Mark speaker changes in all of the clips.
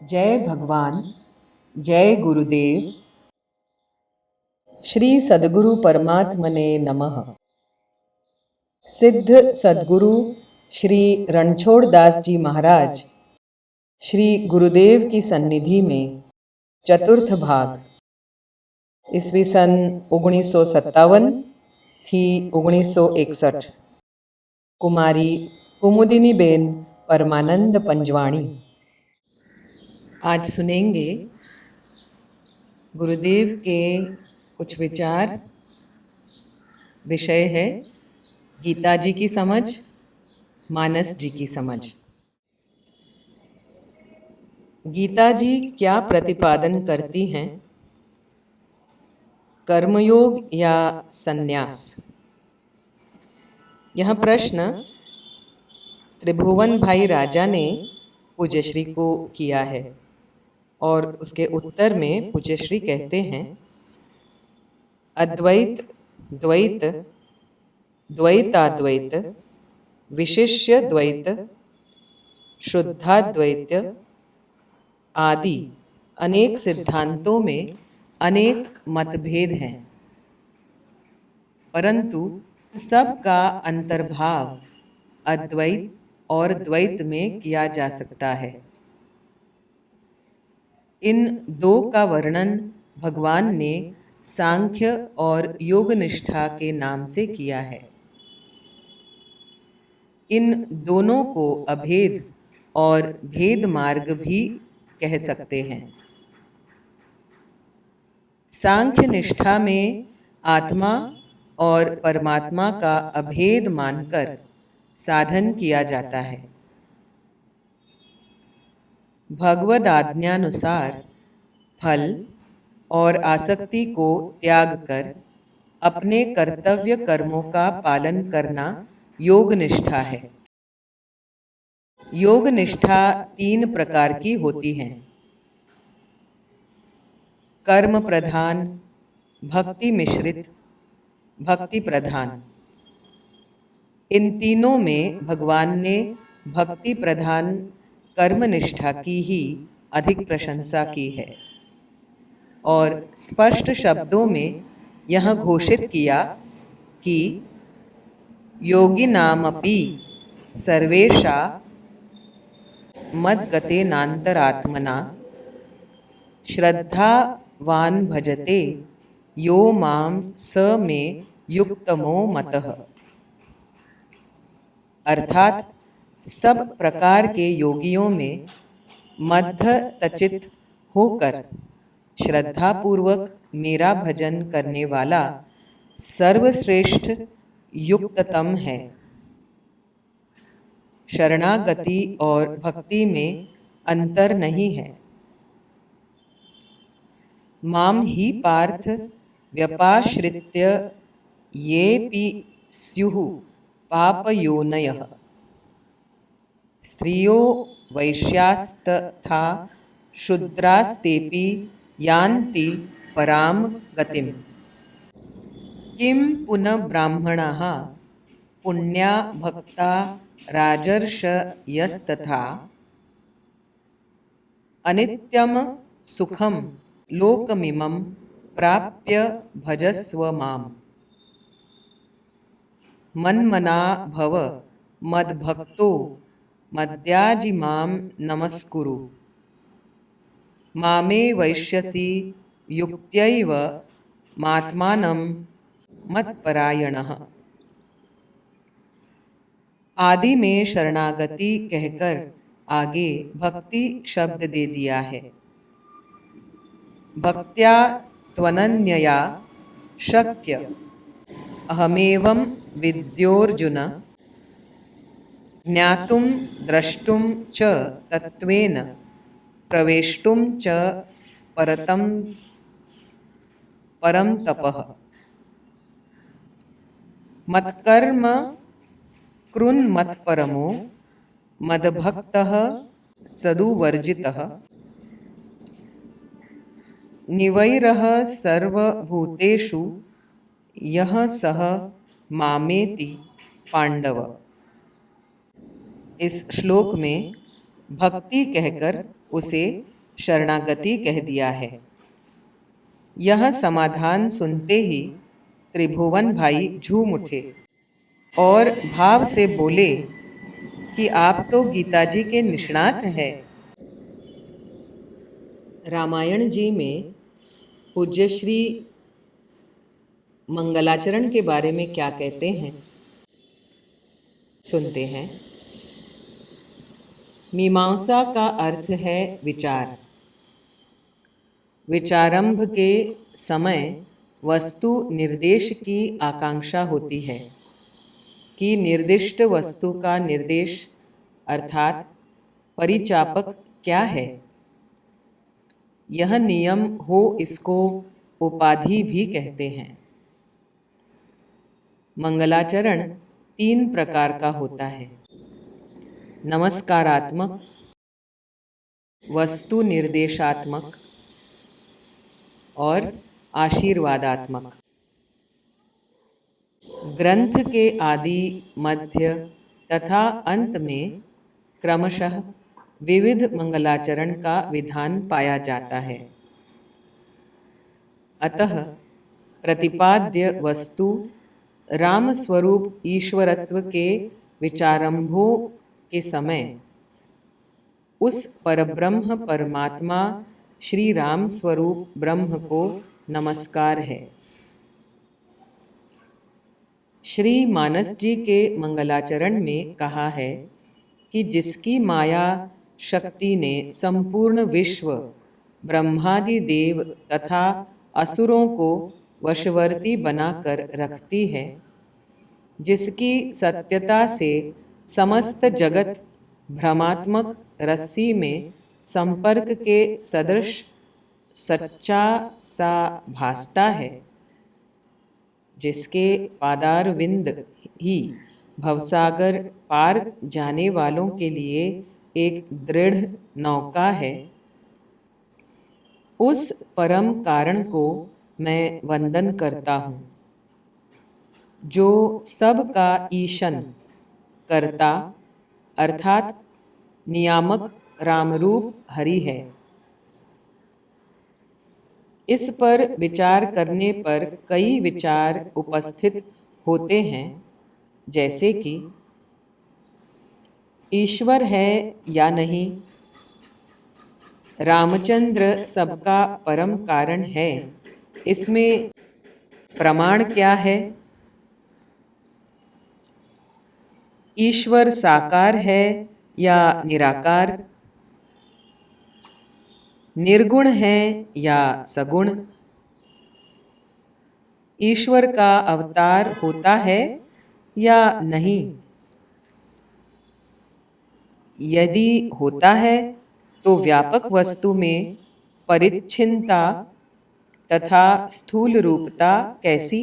Speaker 1: जय भगवान, जय गुरुदेव। श्री सद्गुरु परमात्मने नमः। सिद्ध सद्गुरु श्री रणछोड़ दास जी महाराज श्री गुरुदेव की सन्निधि में चतुर्थ भाग ईस्वी सन 1957 थी 1961 कुमारी कुमुदिनी बेन परमानंद पंजवाणी। आज सुनेंगे गुरुदेव के कुछ विचार। विषय है गीता जी की समझ, मानस जी की समझ। गीता जी क्या प्रतिपादन करती हैं? कर्मयोग या संन्यास? यह प्रश्न त्रिभुवन भाई राजा ने पूज्यश्री को किया है और उसके उत्तर में पूज्यश्री कहते हैं, अद्वैत, द्वैत, द्वैताद्वैत, विशिष्य द्वैत, शुद्धाद्वैत आदि अनेक सिद्धांतों में अनेक मतभेद हैं, परंतु सबका अंतर्भाव अद्वैत और द्वैत में किया जा सकता है। इन दो का वर्णन भगवान ने सांख्य और योग निष्ठा के नाम से किया है। इन दोनों को अभेद और भेद मार्ग भी कह सकते हैं। सांख्य निष्ठा में आत्मा और परमात्मा का अभेद मानकर साधन किया जाता है। भगवद आज्ञानुसार फल और आसक्ति को त्याग कर अपने कर्तव्य कर्मों का पालन करना योग निष्ठा है। योग निष्ठा 3 प्रकार की होती हैं, कर्म प्रधान, भक्ति मिश्रित, भक्ति प्रधान। इन तीनों में भगवान ने भक्ति प्रधान कर्म निष्ठा की ही अधिक प्रशंसा की है और स्पष्ट शब्दों में यह घोषित किया कि योगिनामपि सर्वेषा मद्गतेनान्तरात्मना श्रद्धावान् भजते यो मां स मे युक्तमो मतः। अर्थात सब प्रकार के योगियों में मध्यतचित होकर श्रद्धापूर्वक मेरा भजन करने वाला सर्वश्रेष्ठ युक्ततम है। शरणागति और भक्ति में अंतर नहीं है। माम ही पार्थ व्यपाश्रित्य येऽपि स्युः पापयोनयः स्त्रियो वैश्यास्तथा शूद्रास्तेऽपि यान्ति परां गतिम्। किं पुनः ब्राह्मणाः पुण्या भक्ता राजर्षयस्तथा अनित्यं सुखं लोकमिमं प्राप्य भजस्व माम्। मन्मना भव मद्भक्तो मद्याजिमां नमस्कुरु मामे वैश्यसि युक्त्यैव मात्मानं मत्परायणः। आदि में शरणागति कहकर आगे भक्ति शब्द दे दिया है। भक्त्या त्वनन्यया शक्य अहमेवं विद्योऽर्जुन ज्ञातुं द्रष्टुं च तत्त्वेन प्रवेष्टुं च परं तपः। मत्कर्म कृन्मत्परमो मद्भक्तः सदुवर्जितः निवैरः सर्वभूतेषु यः सः मामेति पांडव। इस श्लोक में भक्ति कहकर उसे शरणागति कह दिया है। यह समाधान सुनते ही त्रिभुवन भाई झूम उठे और भाव से बोले कि आप तो गीता जी के निष्णात हैं। रामायण जी में पूज्य श्री मंगलाचरण के बारे में क्या कहते हैं, सुनते हैं। मीमांसा का अर्थ है विचार। विचारंभ के समय वस्तु निर्देश की आकांक्षा होती है कि निर्दिष्ट वस्तु का निर्देश अर्थात परिचापक क्या है। यह नियम हो इसको उपाधि भी कहते हैं। मंगलाचरण 3 प्रकार का होता है। नमस्कारात्मक, वस्तु निर्देशात्मक और आशीर्वादात्मक। ग्रंथ के आदि, मध्य तथा अंत में क्रमशः विविध मंगलाचरण का विधान पाया जाता है। अतः प्रतिपाद्य वस्तु राम स्वरूप ईश्वरत्व के विचारंभों के समय उस परब्रह्म परमात्मा श्री राम स्वरूप ब्रह्म को नमस्कार है। श्री मानस जी के मंगलाचरण में कहा है कि जिसकी माया शक्ति ने संपूर्ण विश्व, ब्रह्मादि देव तथा असुरों को वशवर्ती बनाकर रखती है, जिसकी सत्यता से समस्त जगत भ्रमात्मक रस्सी में संपर्क के सदृश सच्चा सा भासता है, जिसके पादारविंद ही भवसागर पार जाने वालों के लिए एक दृढ़ नौका है, उस परम कारण को मैं वंदन करता हूँ, जो सब का ईशन, कर्ता अर्थात नियामक रामरूप हरि है। इस पर विचार करने पर कई विचार उपस्थित होते हैं, जैसे कि ईश्वर है या नहीं, रामचंद्र सबका परम कारण है, इसमें प्रमाण क्या है, ईश्वर साकार है या निराकार, निर्गुण है या सगुण, ईश्वर का अवतार होता है या नहीं, यदि होता है तो व्यापक वस्तु में परिच्छिन्नता तथा स्थूल रूपता कैसी,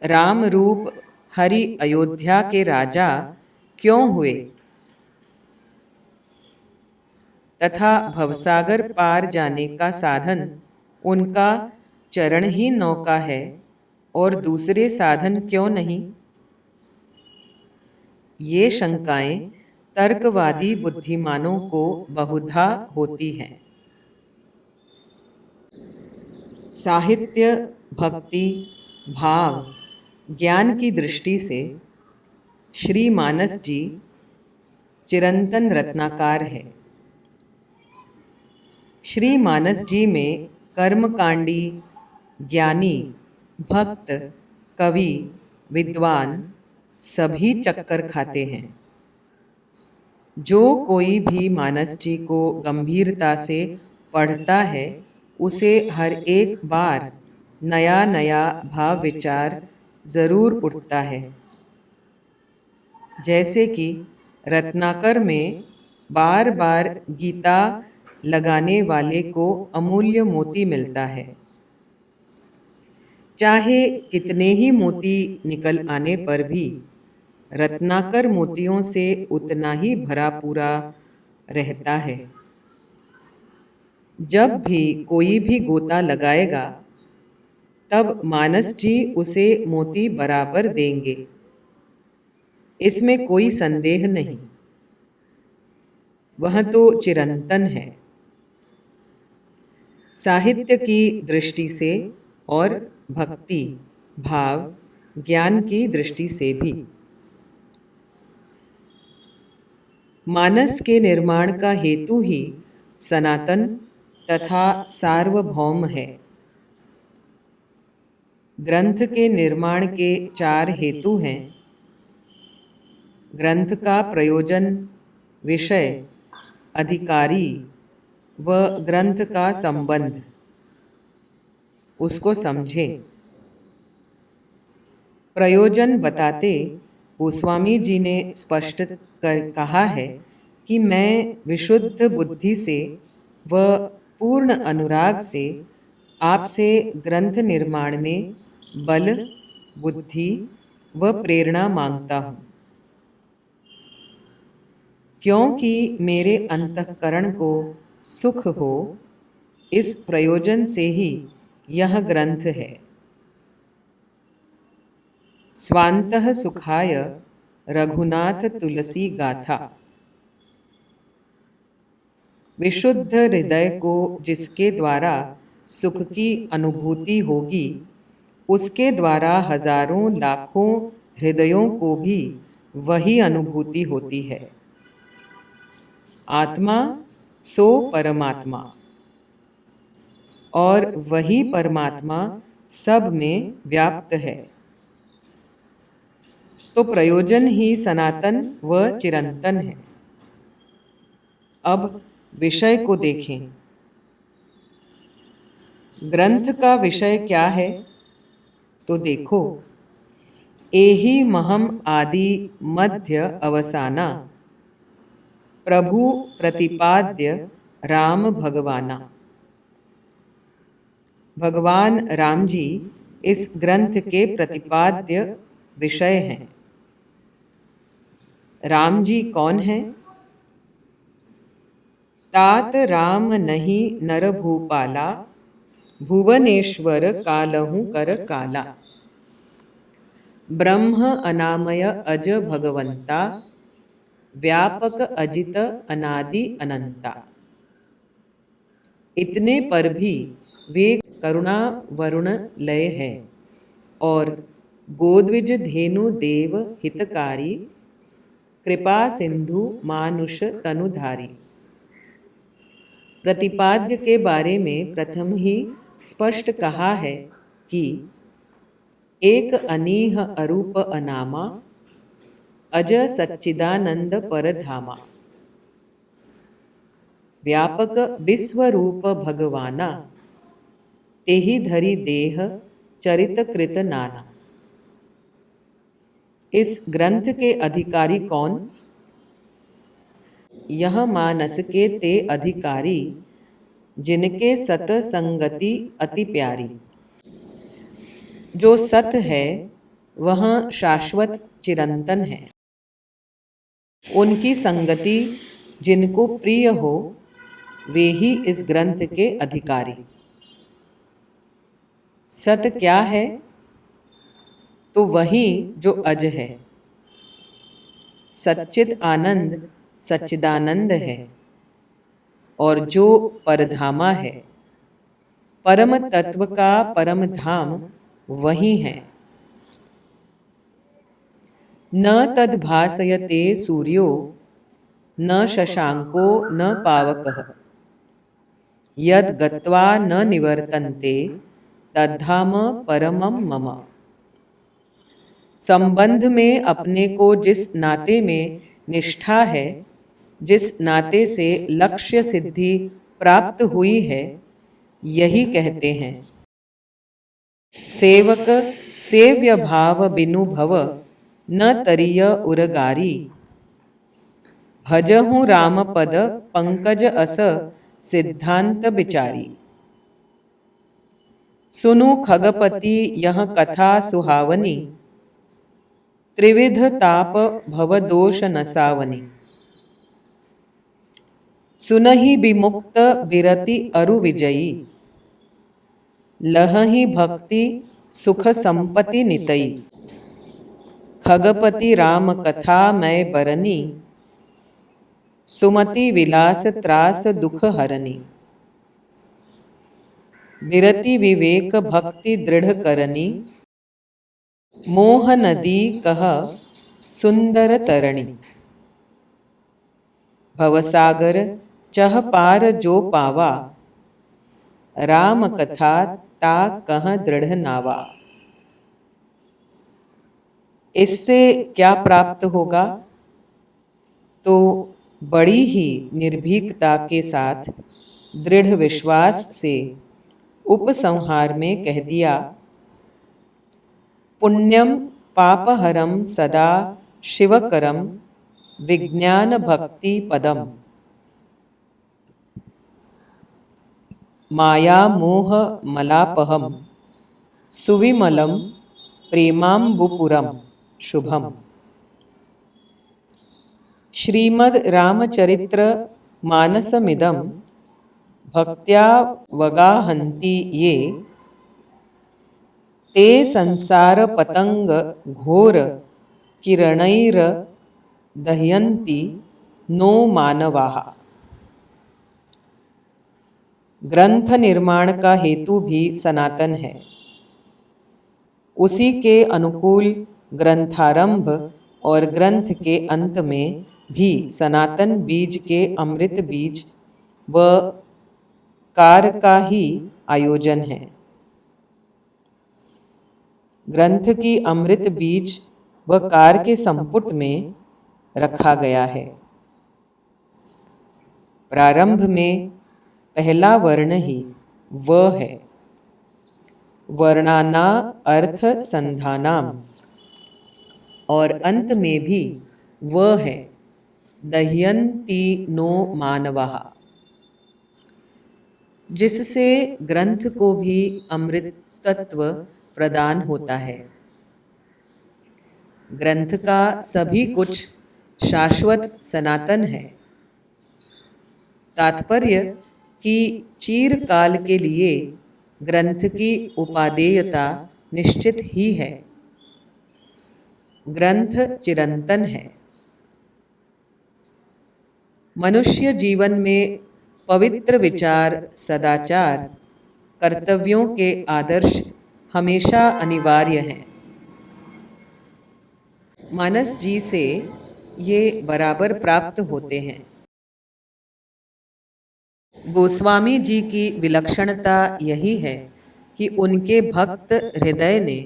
Speaker 1: राम रूप हरि अयोध्या के राजा क्यों हुए तथा भवसागर पार जाने का साधन उनका चरण ही नौका है और दूसरे साधन क्यों नहीं। ये शंकाएं तर्कवादी बुद्धिमानों को बहुधा होती हैं। साहित्य, भक्ति, भाव, ज्ञान की दृष्टि से श्री मानस जी चिरंतन रत्नाकार है। श्री मानस जी में कर्मकांडी, ज्ञानी, भक्त, कवि, विद्वान सभी चक्कर खाते हैं। जो कोई भी मानस जी को गंभीरता से पढ़ता है, उसे हर एक बार नया नया भाव विचार जरूर उठता है। जैसे कि रत्नाकर में बार बार गीता लगाने वाले को अमूल्य मोती मिलता है। चाहे कितने ही मोती निकल आने पर भी रत्नाकर मोतियों से उतना ही भरा पूरा रहता है। जब भी कोई भी गोता लगाएगा, तब मानस जी उसे मोती बराबर देंगे, इसमें कोई संदेह नहीं। वह तो चिरंतन है, साहित्य की दृष्टि से और भक्ति भाव ज्ञान की दृष्टि से भी। मानस के निर्माण का हेतु ही सनातन तथा सार्वभौम है। ग्रंथ के निर्माण के 4 हेतु हैं। ग्रंथ का प्रयोजन, विषय, अधिकारी व ग्रंथ का संबंध, उसको समझें। प्रयोजन बताते गोस्वामी जी ने स्पष्ट कर कहा है कि मैं विशुद्ध बुद्धि से व पूर्ण अनुराग से आपसे ग्रंथ निर्माण में बल, बुद्धि व प्रेरणा मांगता हूँ, क्योंकि मेरे अंतःकरण को सुख हो, इस प्रयोजन से ही यह ग्रंथ है। स्वान्तः सुखाय रघुनाथ तुलसी गाथा। विशुद्ध हृदय को जिसके द्वारा सुख की अनुभूति होगी, उसके द्वारा हजारों लाखों हृदयों को भी वही अनुभूति होती है। आत्मा सो परमात्मा, और वही परमात्मा सब में व्याप्त है। तो प्रयोजन ही सनातन व चिरंतन है। अब विषय को देखें। ग्रंथ का विषय क्या है? तो देखो, एहि महम आदि मध्य अवसाना, प्रभु प्रतिपाद्य राम भगवाना। भगवान राम जी इस ग्रंथ के प्रतिपाद्य विषय हैं। राम जी कौन हैं? तात राम नहीं नर भूपाला, भुवनेश्वर कालहु कर काला। ब्रह्म अनामय अज भगवंता, व्यापक अजित अनादि अनंता। इतने पर भी वे करुणा वरुण लय है और गोद्विज धेनु देव हितकारी, कृपा सिंधु मानुष तनुधारी। प्रतिपाद्य के बारे में प्रथम ही स्पष्ट कहा है कि एक अनीह अरूप अनामा, अज सच्चिदानंद परधामा। व्यापक विश्वरूप भगवाना, तेहि धरि देह चरित कृत नाना। इस ग्रंथ के अधिकारी कौन? यह मानस के ते अधिकारी, जिनके सत संगति अति प्यारी। जो सत है वह शाश्वत चिरंतन है। उनकी संगति जिनको प्रिय हो, वे ही इस ग्रंथ के अधिकारी। सत क्या है? तो वही जो अज है। सच्चित आनंद सच्चिदानंद है, और जो परधामा है, परम तत्व का परम धाम वही है। न तद भासयते सूर्यो, न शशांको न पावकः, यद गत्वा न निवर्तन्ते तद्धाम परमं मम। संबंध में अपने को जिस नाते में निष्ठा है, जिस नाते से लक्ष्य सिद्धि प्राप्त हुई है, यही कहते हैं। सेवक सेव्य भाव बिनु भव, न तरिय उरगारी। भजहु राम पद पंकज अस, सिद्धांत विचारी। सुनु खगपति यह कथा सुहावनी, त्रिविध ताप भव दोष नसावनी। सुनहि विमुक्त बिरति अरु विजयी, लहहि भक्ति सुख संपत्ति नितई। खगपति राम कथा मैं बरनी, सुमति विलास त्रास दुख हरनी। विरति विवेक भक्ति दृढ़ करनी। मोह नदी कह सुंदर तरणी। भवसागर चह पार जो पावा। राम कथा ता कह दृढ़ नावा। इससे क्या प्राप्त होगा? तो बड़ी ही निर्भीकता के साथ दृढ़ विश्वास से उपसंहार में कह दिया, पुण्यम पापहरम सदा शिवकरम विज्ञान भक्ति पदम। माया मोह मलापहम सुविमलम प्रेमाम्बुपुरम शुभम। श्रीमद् रामचरित्र मानसमिदं भक्त्या वगाहन्ति ये। ते संसार पतंग घोर किरणैर दह्यन्ति नो मानवाः। ग्रंथ निर्माण का हेतु भी सनातन है। उसी के अनुकूल ग्रंथारंभ और ग्रंथ के अंत में भी सनातन बीज के अमृत बीज व कार का ही आयोजन है। ग्रंथ की अमृत बीज व कार के संपुट में रखा गया है। प्रारंभ में पहला वर्ण ही व है। वर्णाना अर्थ संधानाम। और अंत में भी व है, दह्यन्ति नो मानवाः, जिससे ग्रंथ को भी अमृत तत्व प्रदान होता है। ग्रंथ का सभी कुछ शाश्वत सनातन है। तात्पर्य कि चिरकाल के लिए ग्रंथ की उपादेयता निश्चित ही है। ग्रंथ चिरंतन है। मनुष्य जीवन में पवित्र विचार, सदाचार, कर्तव्यों के आदर्श हमेशा अनिवार्य हैं। मानस जी से ये बराबर प्राप्त होते हैं। गोस्वामी जी की विलक्षणता यही है कि उनके भक्त हृदय ने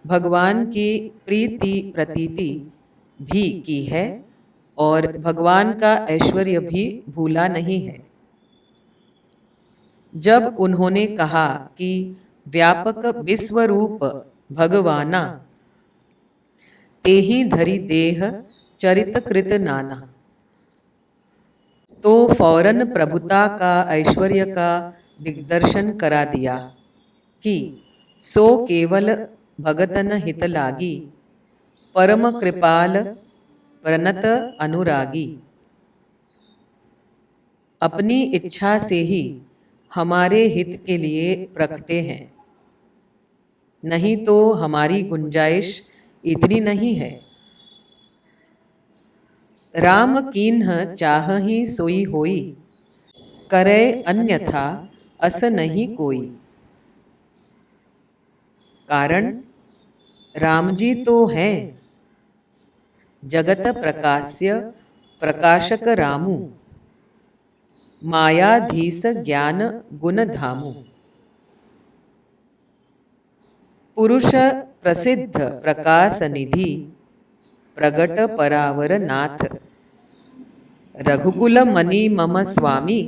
Speaker 1: भगवान की प्रीति प्रतीति भी की है और भगवान का ऐश्वर्य भी भूला नहीं है। जब उन्होंने कहा कि व्यापक विश्वरूप भगवाना तेहि धरि देह चरित कृत नाना, तो फौरन प्रभुता का ऐश्वर्य का दिग्दर्शन करा दिया कि सो केवल भगतन हित लागी, परम कृपाल प्रणत अनुरागी। अपनी इच्छा से ही हमारे हित के लिए प्रकटे हैं, नहीं तो हमारी गुंजाइश इतनी नहीं है। राम कीन्ह चाहहि सोई होई, करे अन्यथा अस नहीं कोई। कारण राम जी तो हैं, जगत प्रकाश्य प्रकाशक रामू, मायाधीश ज्ञान गुण धामू। पुरुष प्रसिद्ध प्रकाश निधि, प्रगट परावर नाथ। रघुकुल मणि मम स्वामी,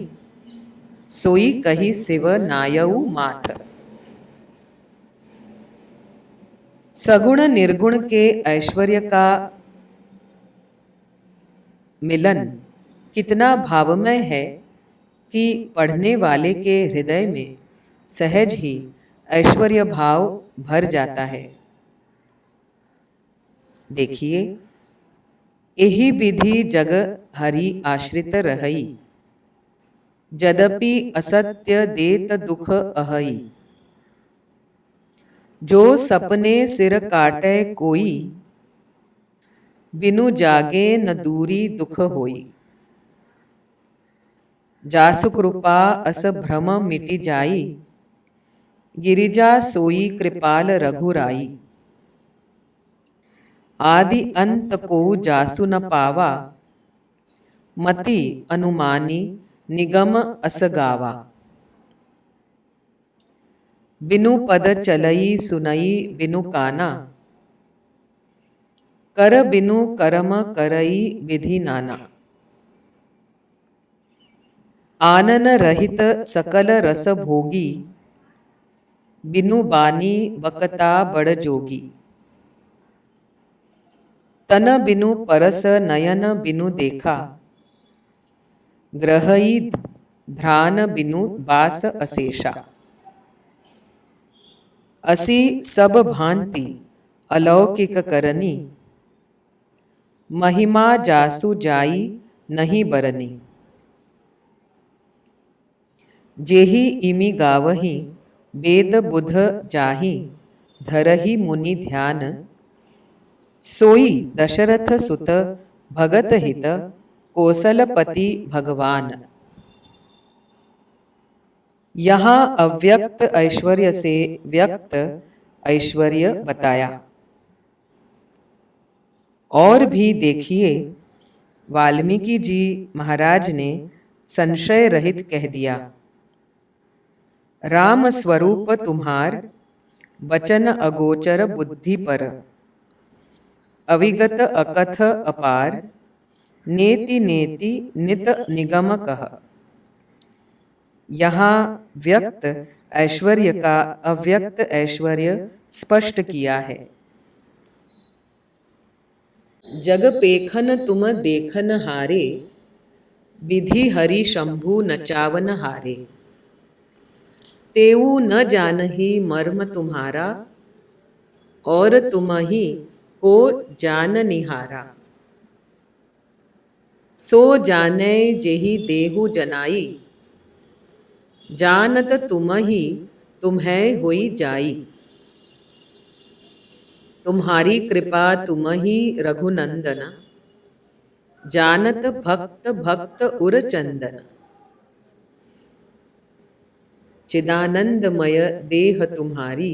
Speaker 1: सोई कही शिव नायऊ माथ। सगुण निर्गुण के ऐश्वर्य का मिलन कितना भावमय है कि पढ़ने वाले के हृदय में सहज ही ऐश्वर्य भाव भर जाता है। देखिए, यही विधि जग हरि आश्रित रहई, यद्यपि असत्य देत दुख अहई। जो सपने सिर काटे कोई, बिनु जागे न दूरी दुख होई। जासु कृपा अस भ्रम मिटि जाई, गिरिजा सोई कृपाल रघुराई। आदि अंत को जासु न पावा, मति अनुमानी निगम अस गावा। बिनु पद चलई सुनई बिनु काना, कर बिनु करम करई विधि नाना। आनन रहित सकल रस भोगी, बिनु बानी बकता बड़ जोगी। तन बिनु परस नयन बिनु देखा, ग्रहई ध्रान बिनु बास अशेषा। असी सब भांति अलौकिक करनी, महिमा जासु जाई नहीं बरनी। जेहि इमि गावही वेद बुध जाहि, धरहि मुनि ध्यान। सोई दशरथ सुत भगत हित, कौशलपति भगवान। यहाँ अव्यक्त ऐश्वर्य से व्यक्त ऐश्वर्य बताया। और भी देखिए, वाल्मीकि जी महाराज ने संशय रहित कह दिया, राम स्वरूप तुम्हार, वचन अगोचर बुद्धि पर। अविगत अकथ अपार, नेति नेति नित निगम कह। यहाँ व्यक्त ऐश्वर्य का अव्यक्त ऐश्वर्य स्पष्ट किया है। जग पेखन तुम देखन हारे, विधि हरि शंभु नचावन हारे। तेऊ न जानहि मर्म तुम्हारा, और तुम ही को जान निहारा। सो जानै जेहि देहु जनाई, जानत तुम ही तुम्हें होई जाई। तुम्हारी कृपा तुम ही रघुनंदन, जानत भक्त भक्त उर चंदन। चिदानंदमय देह तुम्हारी,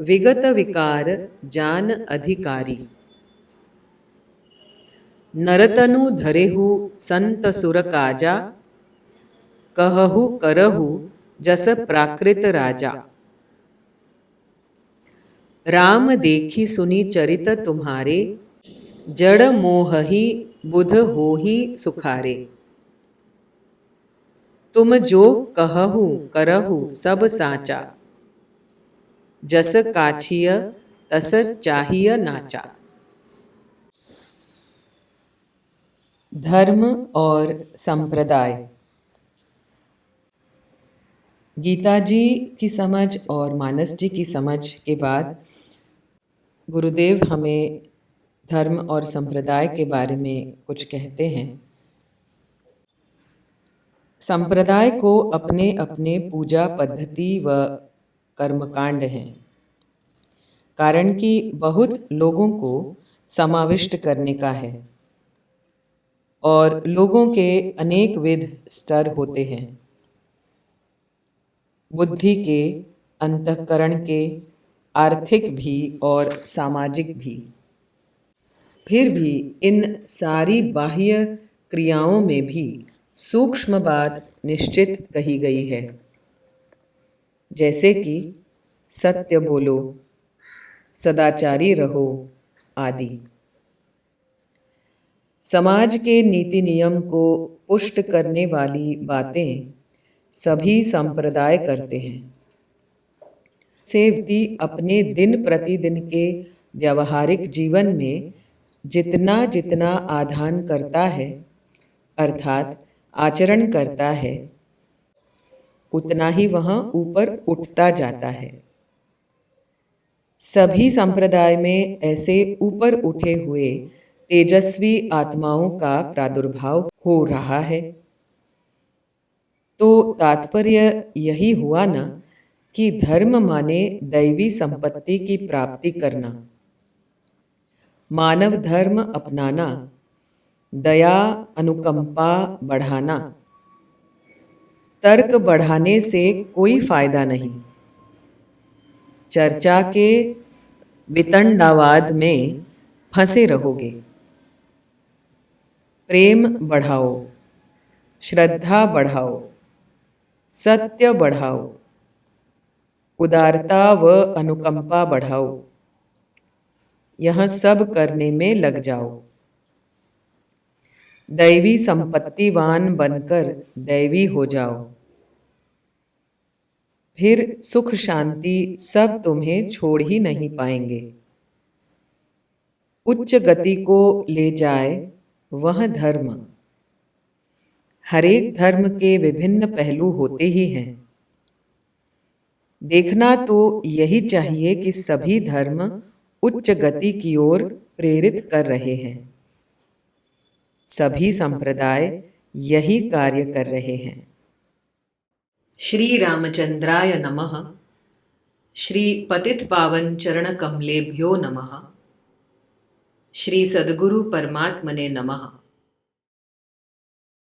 Speaker 1: विगत विकार जान अधिकारी। नरतनु धरेहु संत सुर काजा, कहहु करहु जस प्राकृत राजा। राम देखी सुनी चरित तुम्हारे, जड़ मोहहि बुध होहि सुखारे। तुम जो कहहु करहु सब साचा, जस काछिय तस चाहिय नाचा। धर्म और संप्रदाय। गीता जी की समझ और मानस जी की समझ के बाद गुरुदेव हमें धर्म और संप्रदाय के बारे में कुछ कहते हैं। संप्रदाय को अपने अपने पूजा पद्धति व कर्मकांड हैं, कारण कि बहुत लोगों को समाविष्ट करने का है और लोगों के अनेक विध स्तर होते हैं, बुद्धि के, अंतःकरण के, आर्थिक भी और सामाजिक भी। फिर भी इन सारी बाह्य क्रियाओं में भी सूक्ष्म बात निश्चित कही गई है, जैसे कि सत्य बोलो, सदाचारी रहो आदि। समाज के नीति नियम को पुष्ट करने वाली बातें सभी संप्रदाय करते हैं। से व्यक्ति अपने दिन प्रतिदिन के व्यावहारिक जीवन में जितना जितना आधान करता है, अर्थात आचरण करता है, उतना ही वह ऊपर उठता जाता है। सभी संप्रदाय में ऐसे ऊपर उठे हुए तेजस्वी आत्माओं का प्रादुर्भाव हो रहा है। तो तात्पर्य यही हुआ ना कि धर्म माने दैवी संपत्ति की प्राप्ति करना, मानव धर्म अपनाना, दया अनुकंपा बढ़ाना। तर्क बढ़ाने से कोई फायदा नहीं। चर्चा के वितंडावाद में फंसे रहोगे। प्रेम बढ़ाओ, श्रद्धा बढ़ाओ, सत्य बढ़ाओ, उदारता व अनुकंपा बढ़ाओ। यह सब करने में लग जाओ। दैवी संपत्तिवान बनकर दैवी हो जाओ। फिर सुख शांति सब तुम्हें छोड़ ही नहीं पाएंगे। उच्च गति को ले जाए वह धर्म। हर एक धर्म के विभिन्न पहलू होते ही हैं। देखना तो यही चाहिए कि सभी धर्म उच्च गति की ओर प्रेरित कर रहे हैं। सभी संप्रदाय यही कार्य कर रहे हैं। श्री रामचंद्राय नमः। श्री पतित पावन चरण कमलेभ्यो नमः। श्री सद्गुरु परमात्मने नमः।